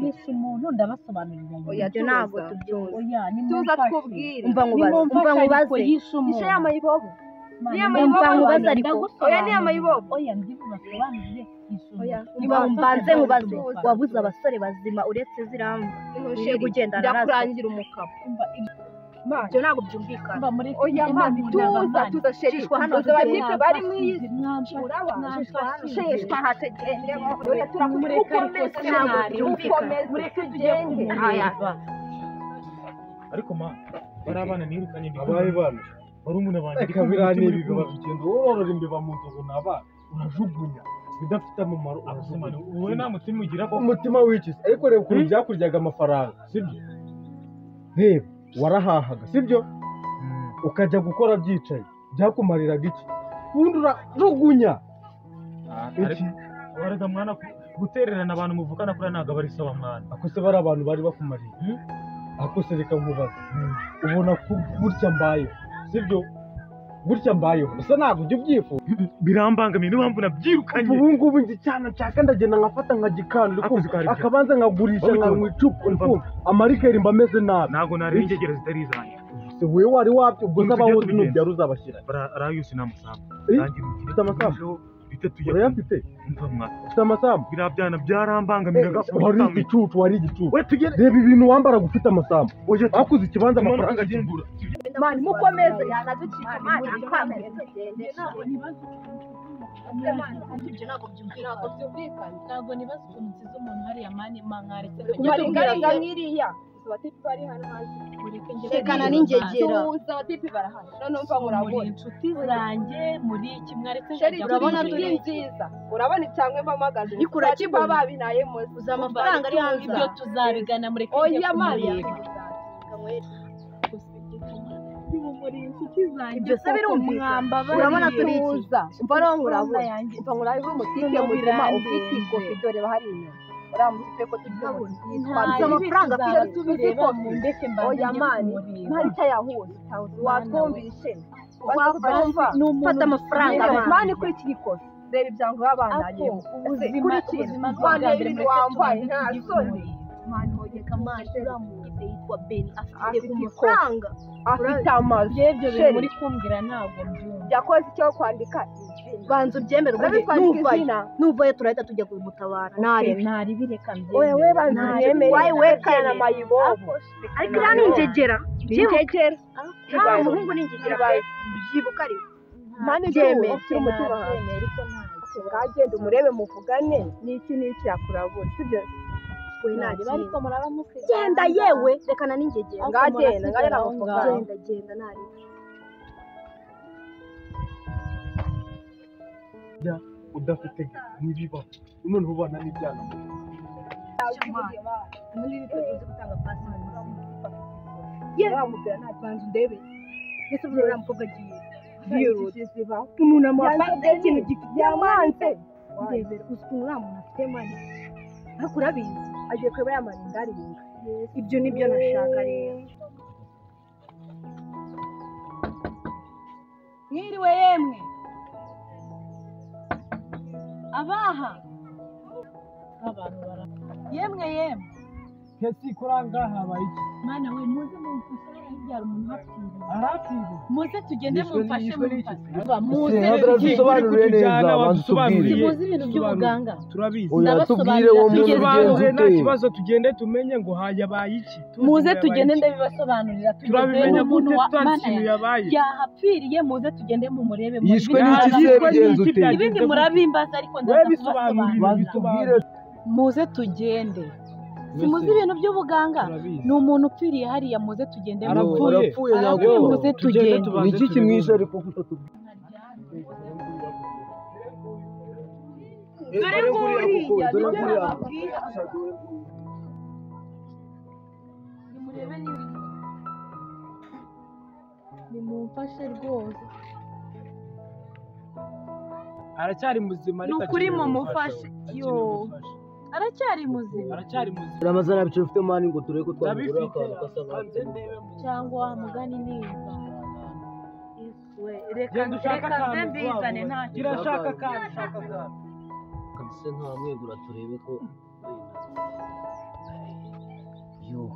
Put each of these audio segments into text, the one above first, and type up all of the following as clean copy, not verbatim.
yishe umuntu ndabasobanurira oya ntabwo tubyumva oya ni tuza twubwire umva nkubaze yishe y'amayibobo oya ni amayibobo oya ndibasobanurire niba mbanze nkubaze wabuze abasore bazima uretse ziramba uri kugendana nazo ndakurangira umukabo ibyo ntabwo byumvikana oya mami tuza sherishwa hano abatipe bari mu iyi sheshwa hategende oya turakumureka mureke tugende ariko ma bari abana nirukanye abaye bana bari umuntu abandi reka birane biba bigenda worora imbeba mu nzogo naba urajugunya bidafite amumaro abasomani wowe nta mutima ugira ko umutima w'ikizi ariko reba ukuntu byakuryaga amafaranga sibyo reba warahahaga sibyo ukajya gukora byicaye byakumariraga iki ubundi urajugunya warega mwana gutererana abantu muvukana kuri ntabwo bari sawa mwana akose bari abantu bari bakumariye akose reka nkubaza ubona gutya mbayeho sibyo gutya mbayeho ese ntabwo ujya ubyifuza birambangamiye niyo mpamvu nabyirukanye ubu ngubu nzi cyane nshaka ndagenda nkafata nkagikanda akabanza nkagurisha nkanywa icupa amarikeri mba ameze nabi ntabwo nareba ingegera zitari izanjye se wowe wari wabyo ubwo z'abaho nubyara uzabashyira arayusi nta musambu ufite amasambu bitatu urayafite ufite amasambu biriya byana byarambangamiraga wari igicucu wari igicucu reba ibintu wambaraga ufite amasambu wakuze ikibanza amafaranga agigura mani mukomeze yanaducika mani akamere tugende ntabwo nibaza ukuntu nsize umuntu hariya mani mwankaretse kumaringaringa nk'iriya abatipe bari hano hanze rekana n'ingegera abatipe barahana noneho mva murabona inshuti zanjye muri iki mwaretse urabona turi nziza urabona icyangwe mpamagaje ikurakibona babinaye muzi uza amafaranga ari hanze ibyo tuzabigana mureke oya mani ibyo se birumvikana urabona turi ikiza umva rero urabona umva murabona umutipe muzima ufite ikofi dore bahari inyuma uramuze ko tujyabona twabuze amafaranga afite tubireba mu ndeke mbanze oya mani ntari cyayahuze watwumvishe fata amafaranga mani kuri iki gikofi reba ibyango babanaye ubuzima bw'abagambere wambaye nta soni mani hogeka mani uramugize yitwa Beni afite ku mafaranga afite amazu ibyo bintu muri kumbwira ntabwo mbyumva yakoze icyo kwandika banza ubyemere nuvayo turahita tujya kumutabara ntari bireka mbyemere oya we banza ubyemere wayi wekana na mayibobo ariko iriya ni ingegera ingegera nta muhungu ni ingegera byibuka ariko mani byemere turi umutima hanze ngagenda umurebe muvugane n'iki yakurabura sibyo genda yewe rekana n'ingegera ngagenda namuvugane genda nari udafite n'ibibaho none ubona n'ibyana muri ibi tuzi gutanga pasi mu yamubwira nta bantu ndebe ese ubu uriya mukobwa agiye umuntu amuhaye ikintu gifite yamanze ndebera uzi ukuntu uriya muntu afite mani ariko urabizi agiye kureba yamara indaringa ibyo nibyo nashaka rero mwiriwe yemwe abaha abantu bara yemwe kesi kuranga habaye iki mana we muze mumfashe hibyara umuntu arapfiriye muze tugende mumfashe muze dusobanurire neza banzusobanurire muze ibintu by'ubuganga turabizi tubwire uwo muntu ugenze nta kibazo tugende tumenye ngo hayabaye iki muze tugende ndabibasobanurira turabimenya gute twansimu yabaye yahapfiriye muze tugende mumurebe yishwe n'iki bigenze ute ibindi murabimbaza ariko ndabisobanurira muze tugende simuzi ibintu by'ubuganga ni umuntu upfiriye hariya muze tugende arapfuye ntabwo muze tugende ni iki kimwishe ariko kutatubwira dore nguriya nimurebe nimumfashe rwose aracyari muzima ni ukuri mumufashe yo aracyari muzima ramazana bicu ufite mani ngo turebe ko twabigura akantu kasanga cyangwa mugani nimba reka nze mbizane nta kirashaka kandi shaka kandi kabisa nta mwegura turebe ko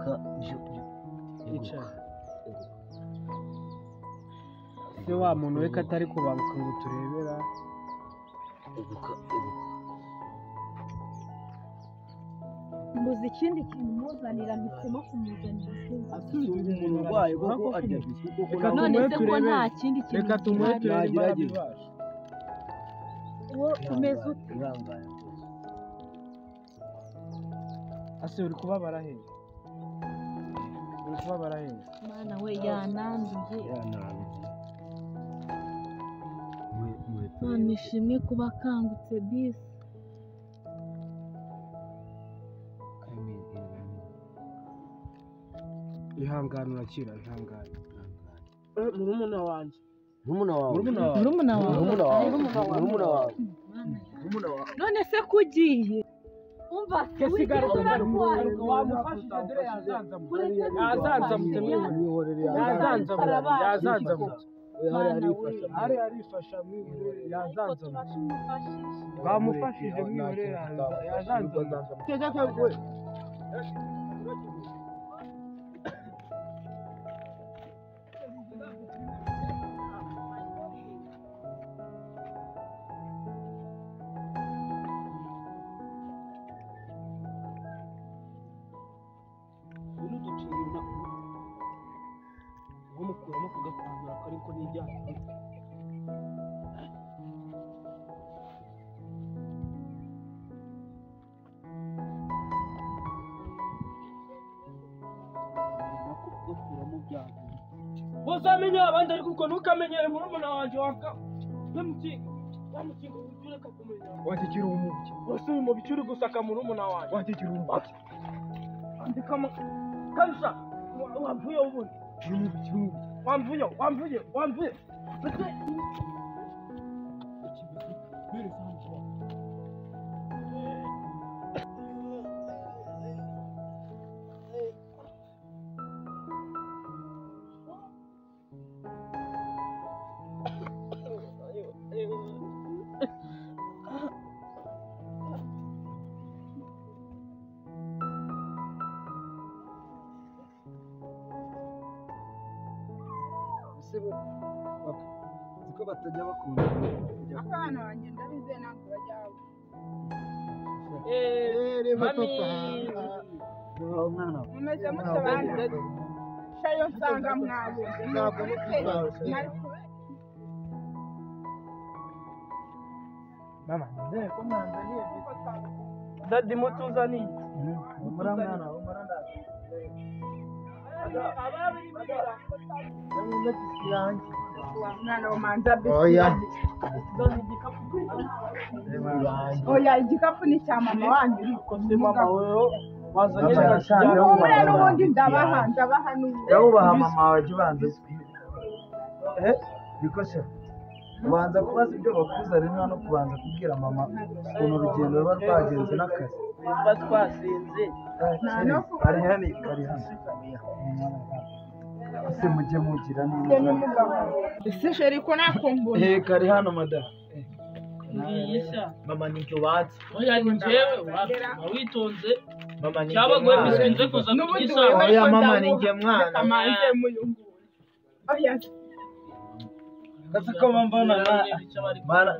eguka se wa muntu we katari kubanguka ngo turebera eguka mbuze ikindi kintu muzanira mpisemo kumuzanira umuntu urwaye kuko arya biswi kuko none se ko nta kindi kintu reka tumuhe turebe uwo umeze ute ase uri kubabara he mwana we yananduye none ishimwe kuba akangutse bisi ihangane urakira ihangane murumuna wanjye murumuna wawe none se kugiye umva kesigara wamufashije dore yazanzamutse ari arifasha mwihorere yazanzamutse bamufashije mwihorere yazanzamutse bamukuramo kugapangura ko ariko n'ijyana bose amenya abandi ariko uko ntukamenyere murumuna wanjye waka wamukinga ureka kumenya watikira umubyi bose uyu mubyi uri gusaka murumuna wanjye watikira umubyi andikamo kabisa wamvuye ubundi wamvuye ziko batajya bakunda abana banjye ndabize ntabwo bajyaho mwana mumeze mute bana shayo nsanga mwabuze ntabwo mama nde ko mwanzaniye dadi mutuzaniye umwana umwana wamanza oya igikapu ni cya mama wanjye koze mama wewe wazanye umure n'ubundi ndabaha n'ubundi yawubaha mama wawe ubanza bikose ubanza kubaza ibyo bakuzanira no kubanza kubwira mama ukuntu urugendo ruba rwagenze n'akazi mba twasinze kari hano ese mujye mugira neza ese sheri ko nakumbura kari hano madam ngiyisha mama nicyo watse oya ni njyewe witonze mama ni cyabagoye bisinze kuza kugisa oya mama ni njye mwana kamanze muyungura oya kasi ko mbona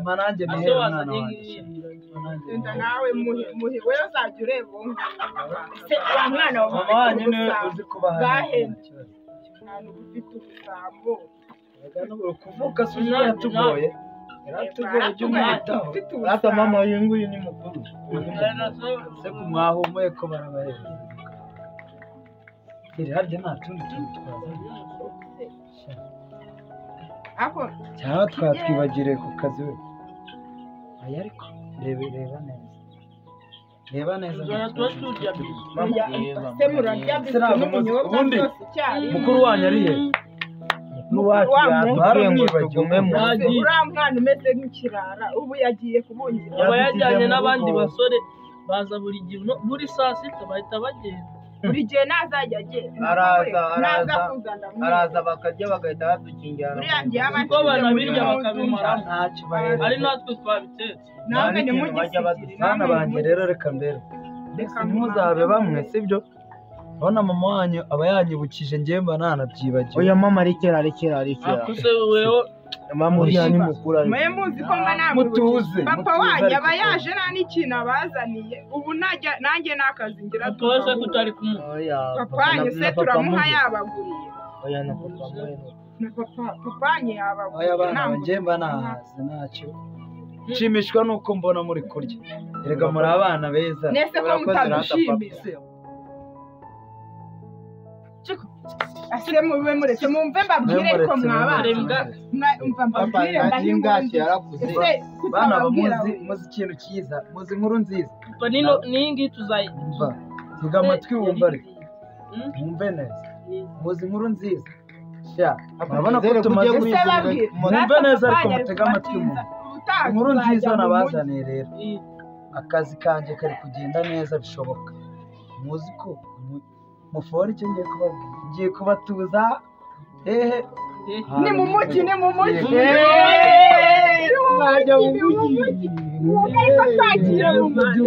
mananje ni he mwana wanjye enda nawe muhi wewe uzajya ureba se wa mwana wa mama wanjye niwe uzi kubaha ntabwo ufite ubusambo kuvuka se uzi yatugoye yaratugoye by'umwitaho ata mama uyu nguyu ni mukuru se kumwahumuye ko barabahereza iri harya nta tundi tuntu twazanye cyangwa twatwibagiriye ku kazi we aya ariko reba neza se murarya ubundi mukuru wanyu ariye uriya mwana umeze nk'ikirara ubu yagiye kubungira aba yajyanye n'abandi basore baza buri gihe buri saa sita bahita bagenda buri gihe nazajya agenda araza bakarya bagahita badukingira kuko banabirya bakabimaramo ari natwe twabitetse namwe nimugisigire bana banjye rero reka mbere ntimuzabe bamwe sibyo urabona mama wanyu aba yanyibukije njye mba nanabyibagiwe. Oya mama rekera. akuse wewe Mama uriya ni mukuru ariko. mwe muzi ko mba Mutuze. papa wanyu aba yaje nta n'ikintu abazaniye ubu nanjye n'akazi ngira twese kutari kumwe. Oya. papa wanyu se turamuha yabaguriye Oya na papa mwe. na papa wanyu yabaguriye Oya bana njye mba nahaze ntacyo. Nshimishwa nuko mbona muri kurya. Erega muri abana beza. nese ko mutadushimira ase mube muretse mumve mbabwire ko mwabana umva mbabwire Ingashyi yaravuze. ese Bana kutababwira muzi ikintu cyiza, muzi inkuru nziza. Papa nino ningi tuzayi. Umva. Tega amatwi wumva ariko. Wumve neza. Muzi inkuru nziza. Sha, urabona ko tumaze mwumve neza ariko mutega amatwi mwumve. Inkuru nziza nabazaniye rero. Akazi kanjye kari kugenda neza bishoboka. Muzi ko mufora icyo ngiye kubatuza ni mu mujyi Mwajya mu mujyi. ariko twagiye mu mujyi